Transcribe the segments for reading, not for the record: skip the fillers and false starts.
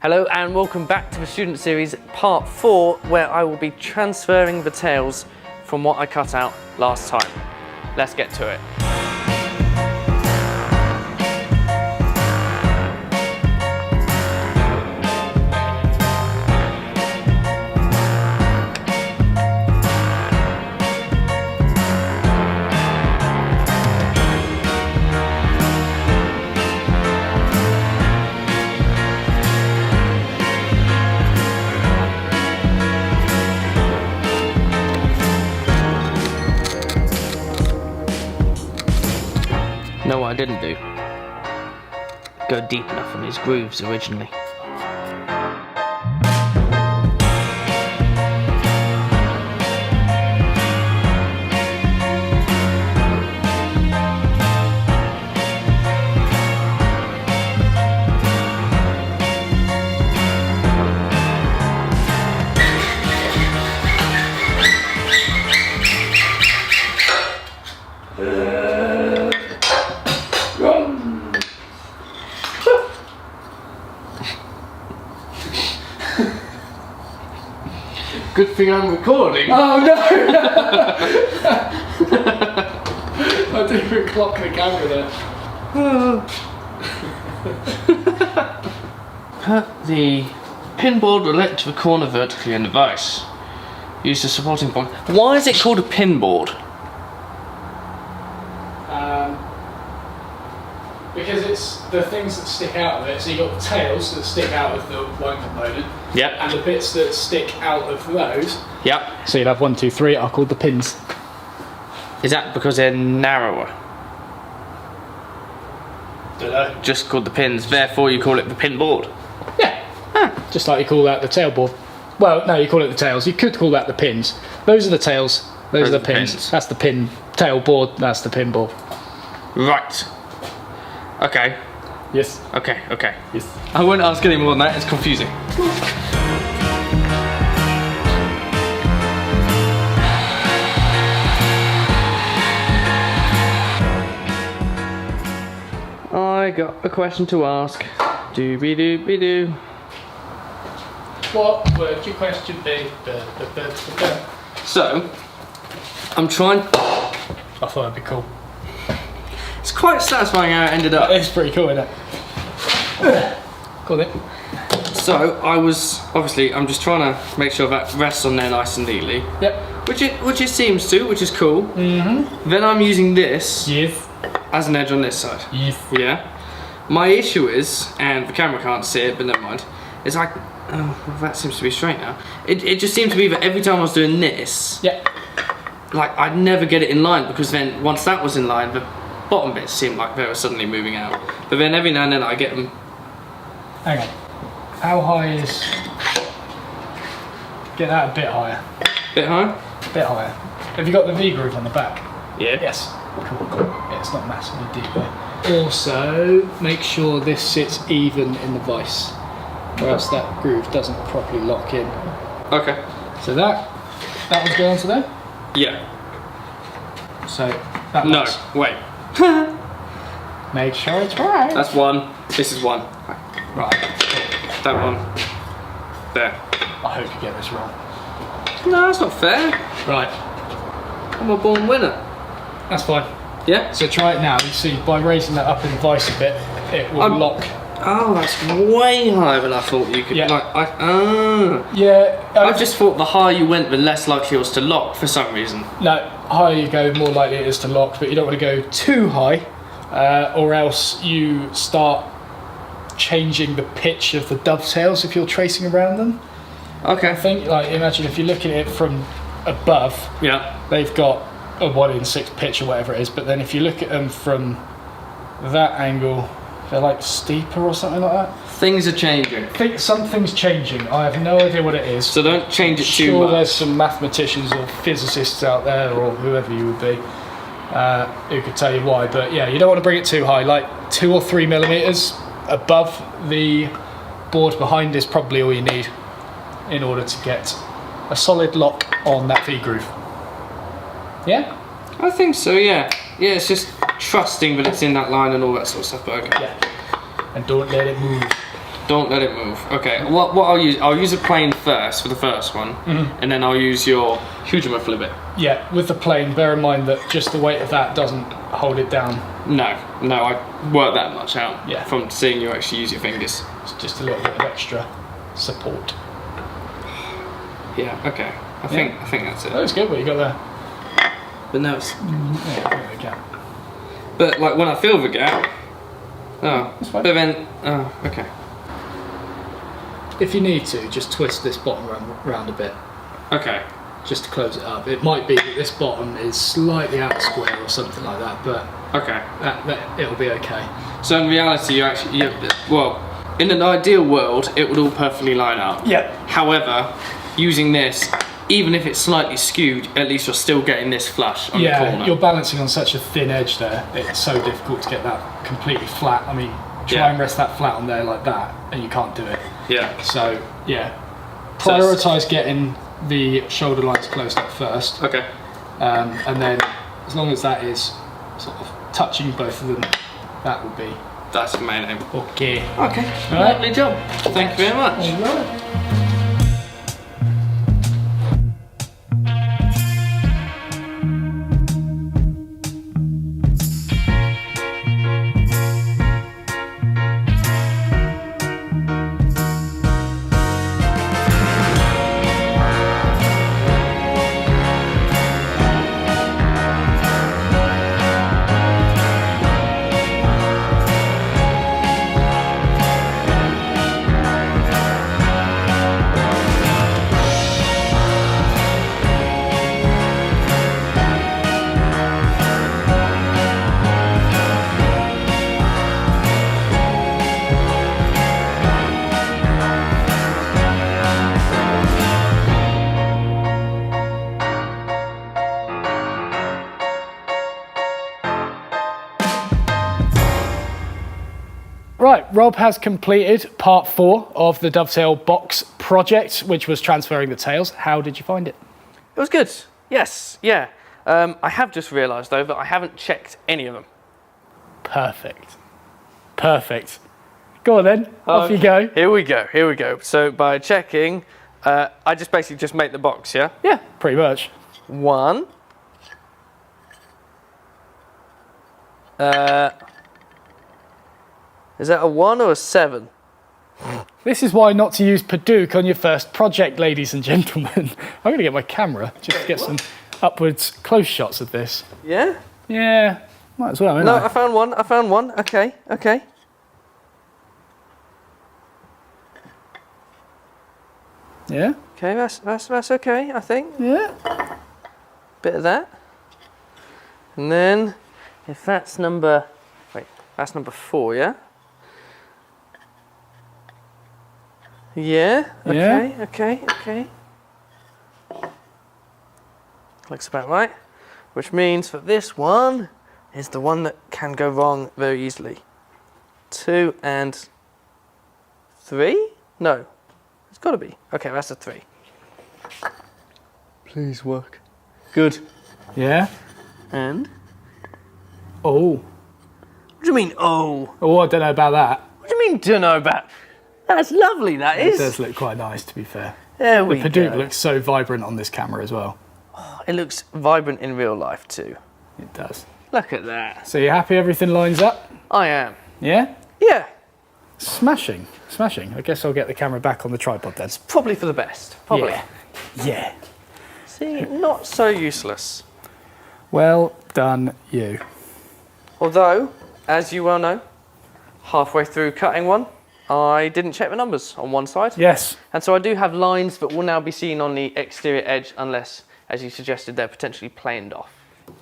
Hello and welcome back to the Student Series Part 4, where I will be transferring the tails from what I cut out last time. Let's get to it. Know what I didn't do? Go deep enough on these grooves originally. Good thing I'm recording. Oh no! I didn't even clock the camera there. Put the pinboard roulette to the corner vertically in the vise. Use the supporting point. Why is it called a pinboard? Because it's the things that stick out of it. So you've got the tails that stick out of the one component. Yep. And the bits that stick out of those. Yep. So you'd have 1, 2, 3 are called the pins. Is that because they're narrower? Don't know. Just called the pins, therefore you call it the pinboard. Yeah. Ah. Just like you call that the tailboard. Well, no, you call it the tails. You could call that the pins. Those are the tails. Those are the pins. That's the pin. Tailboard. That's the pinboard. Right. Okay. Yes. Okay. Yes. I won't ask any more than that, it's confusing. I got a question to ask. Dooby-dooby-doo. What would your question be? So, I'm trying... I thought it'd be cool. It's quite satisfying how it ended up. It's pretty cool, isn't it? Cool then. So, I'm just trying to make sure that rests on there nice and neatly. Yep. Which it seems to, which is cool. Mm-hmm. Then I'm using this Yes. as an edge on this side. Yes. Yeah. My issue is, and the camera can't see it, but never mind, it's like, oh, well, that seems to be straight now. It just seemed to be that every time I was doing this, Yep. like I'd never get it in line, because then once that was in line, the bottom bits seemed like they were suddenly moving out. But then every now and then I get them. Hang on. How high is... Get that a bit higher. Bit higher? Bit higher. Have you got the V-groove on the back? Yeah. Yes. Cool. Yeah, it's not massively deep there. Also, make sure this sits even in the vise, or else that groove doesn't properly lock in. Okay. So that one's going onto there? Yeah. So that No, one's... wait. Make sure it's right. That's one. This is one. Right. That one. There. I hope you get this wrong. No, that's not fair. Right. I'm a born winner. That's fine. Yeah? So try it now. You see, by raising that up in the vise a bit, it will lock. Oh, that's way higher than I thought you could. Yeah. Yeah. I I just thought the higher you went, the less likely it was to lock for some reason. No, higher you go, more likely it is to lock, but you don't want to go too high, or else you start changing the pitch of the dovetails if you're tracing around them. Okay. I think, like, imagine if you're looking at it from above, Yeah. they've got a 1 in 6 pitch or whatever it is, but then if you look at them from that angle, they're like steeper or something like that. Things are changing. I think something's changing. I have no idea what it is. So don't change it too Sure, much. there's some mathematicians or physicists out there, or whoever you would be, who could tell you why. But yeah, you don't want to bring it too high. Like 2 or 3 millimeters above the board behind is probably all you need in order to get a solid lock on that V-groove. Yeah? I think so, yeah. Yeah, it's just trusting that it's in that line and all that sort of stuff, but okay. Yeah. And don't let it move. Don't let it move. Okay, what I'll use a plane first for the first one, and then I'll use your huge flip it. Yeah, with the plane, bear in mind that just the weight of that doesn't hold it down. No, I work that much out from seeing you actually use your fingers. It's just a little bit of extra support. Yeah, okay. I think that's it. That was good what you got there. But no, it's... Yeah, there we go. But like when I feel the gap... Oh, that's fine. But then... Oh, okay. If you need to, just twist this bottom round a bit. Okay. Just to close it up. It might be that this bottom is slightly out square or something like that, but okay, that it'll be okay. So in reality, well, in an ideal world, it would all perfectly line up. Yeah. However, using this, even if it's slightly skewed, at least you're still getting this flush on the corner. Yeah, you're balancing on such a thin edge there. It's so difficult to get that completely flat. I mean, try and rest that flat on there like that, and you can't do it. Yeah. So yeah, prioritise getting the shoulder lines closed up first. Okay. And then, as long as that is sort of touching both of them, that will be. That's the main aim. Okay. Okay. All right. Lovely job. Thank you very much. All right. Right, Rob has completed part 4 of the Dovetail Box project, which was transferring the tails. How did you find it? It was good. Yes, yeah. I have just realised though that I haven't checked any of them. Perfect. Perfect. Go on then, off you go. Here we go. So by checking, I just basically make the box, yeah? Yeah, pretty much. 1. Is that a 1 or a 7? This is why not to use Padook on your first project, ladies and gentlemen. I'm going to get my camera just to get some upwards close shots of this. Yeah? Yeah, might as well, No, I found one. Okay. Yeah? Okay, that's okay, I think. Yeah. Bit of that. And then, if that's number 4, yeah? Yeah, okay. Looks about right. Which means that this one is the one that can go wrong very easily. 2 and 3? No, it's got to be. Okay, that's a 3. Please work. Good. Yeah? And? Oh. What do you mean, oh? Oh, I don't know about that. What do you mean, don't know about? That's lovely, that It is. does look quite nice, to be fair. There we The Padook go. looks so vibrant on this camera as well. It looks vibrant in real life too. It does. Look at that. So you're happy everything lines up? I am. Yeah? Yeah. Smashing. I guess I'll get the camera back on the tripod then. Probably for the best. Probably. Yeah. See, not so useless. Well done, you. Although, as you well know, halfway through cutting one, I didn't check the numbers on one side. Yes. And so I do have lines that will now be seen on the exterior edge unless, as you suggested, they're potentially planed off.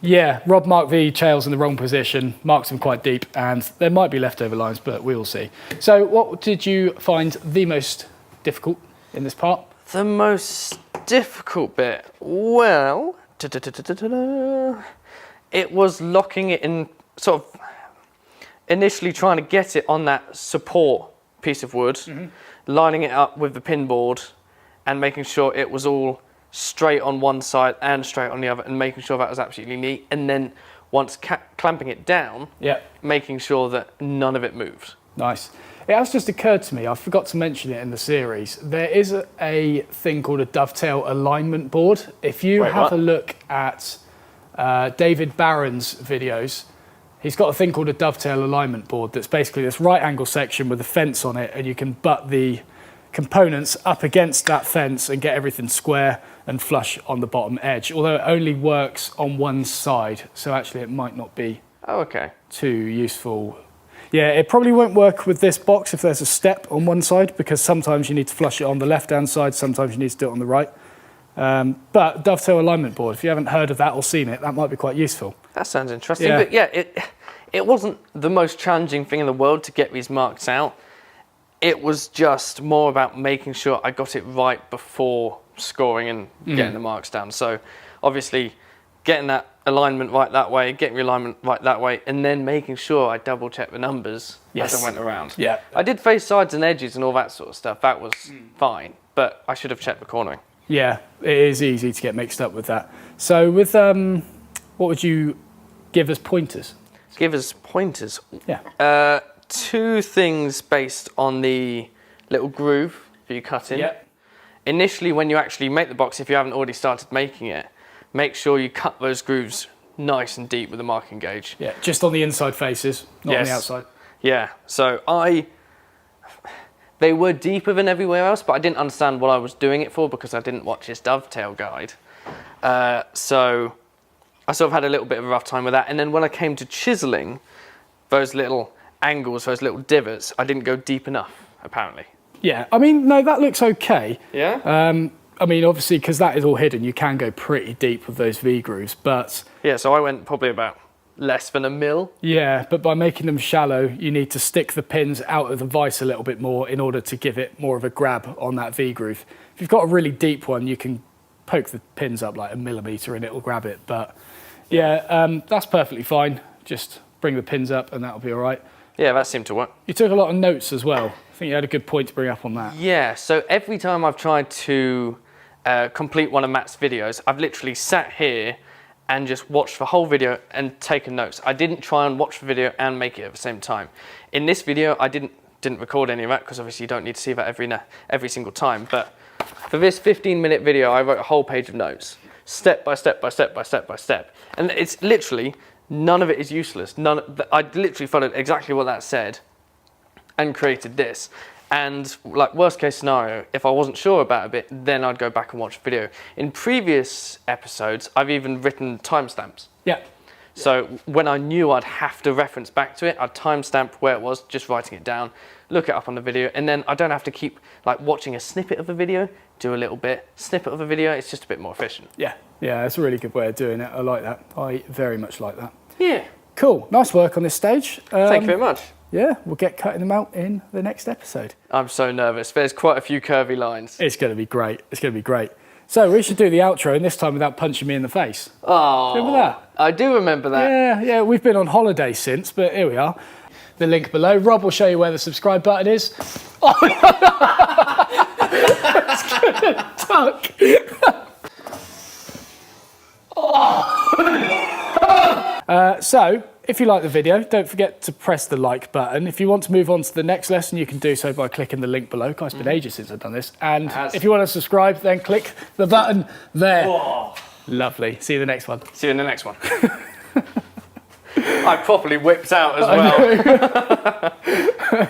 Yeah, Rob marked the tails in the wrong position, marked them quite deep, and there might be leftover lines, but we'll see. So what did you find the most difficult in this part? The most difficult bit, well, it was locking it in, sort of initially trying to get it on that support piece of wood, lining it up with the pin board and making sure it was all straight on one side and straight on the other and making sure that was absolutely neat. And then once clamping it down, making sure that none of it moved. Nice. It has just occurred to me, I forgot to mention it in the series, there is a thing called a dovetail alignment board. If you have a look at David Barron's videos, he's got a thing called a dovetail alignment board that's basically this right angle section with a fence on it, and you can butt the components up against that fence and get everything square and flush on the bottom edge, although it only works on one side, so actually it might not be too useful. Yeah, it probably won't work with this box if there's a step on one side, because sometimes you need to flush it on the left-hand side, sometimes you need to do it on the right. But dovetail alignment board, if you haven't heard of that or seen it, that might be quite useful. That sounds interesting. Yeah. But yeah, it wasn't the most challenging thing in the world to get these marks out. It was just more about making sure I got it right before scoring and getting the marks down. So obviously getting that alignment right that way, getting the alignment right that way, and then making sure I double check the numbers as I went around. Yeah. I did face sides and edges and all that sort of stuff. That was fine, but I should have checked the cornering. Yeah, it is easy to get mixed up with that. So with, what would you give as pointers? Give us pointers? Yeah. 2 things based on the little groove that you cut in. Yep. Initially, when you actually make the box, if you haven't already started making it, make sure you cut those grooves nice and deep with a marking gauge. Yeah, just on the inside faces, not on the outside. Yeah, so they were deeper than everywhere else, but I didn't understand what I was doing it for because I didn't watch his dovetail guide. So I sort of had a little bit of a rough time with that. And then when I came to chiseling, those little angles, those little divots, I didn't go deep enough, apparently. Yeah, I mean, no, that looks okay. Yeah? I mean, obviously, because that is all hidden, you can go pretty deep with those V-grooves, but... Yeah, so I went probably about less than a mil. Yeah, but by making them shallow, you need to stick the pins out of the vise a little bit more in order to give it more of a grab on that V-groove. If you've got a really deep one, you can poke the pins up like 1 millimetre and it'll grab it. But yeah, that's perfectly fine. Just bring the pins up and that'll be all right. Yeah, that seemed to work. You took a lot of notes as well. I think you had a good point to bring up on that. Yeah, so every time I've tried to complete one of Matt's videos, I've literally sat here and just watched the whole video and taken notes. I didn't try and watch the video and make it at the same time. In this video, I didn't record any of that because obviously you don't need to see that every single time. But for this 15-minute video, I wrote a whole page of notes, step by step by step by step by step. And it's literally, none of it is useless. I literally followed exactly what that said and created this. And like worst case scenario, if I wasn't sure about a bit, then I'd go back and watch the video. In previous episodes, I've even written timestamps. Yeah. So when I knew I'd have to reference back to it, I'd timestamp where it was, just writing it down, look it up on the video, and then I don't have to keep like watching a snippet of a video, do a little bit, snippet of a video, it's just a bit more efficient. Yeah, yeah, it's a really good way of doing it. I like that. I very much like that. Yeah. Cool, nice work on this stage. Thank you very much. Yeah, we'll get cutting them out in the next episode. I'm so nervous. There's quite a few curvy lines. It's going to be great. It's going to be great. So we should do the outro, and this time without punching me in the face. Oh, remember that? I do remember that. Yeah, yeah. We've been on holiday since, but here we are. The link below. Rob will show you where the subscribe button is. Oh, it's gonna tuck. So, if you like the video, don't forget to press the like button. If you want to move on to the next lesson, you can do so by clicking the link below. It's been ages since I've done this. And if you want to subscribe, then click the button there. Whoa. Lovely. See you in the next one. See you in the next one. I properly whipped out as well.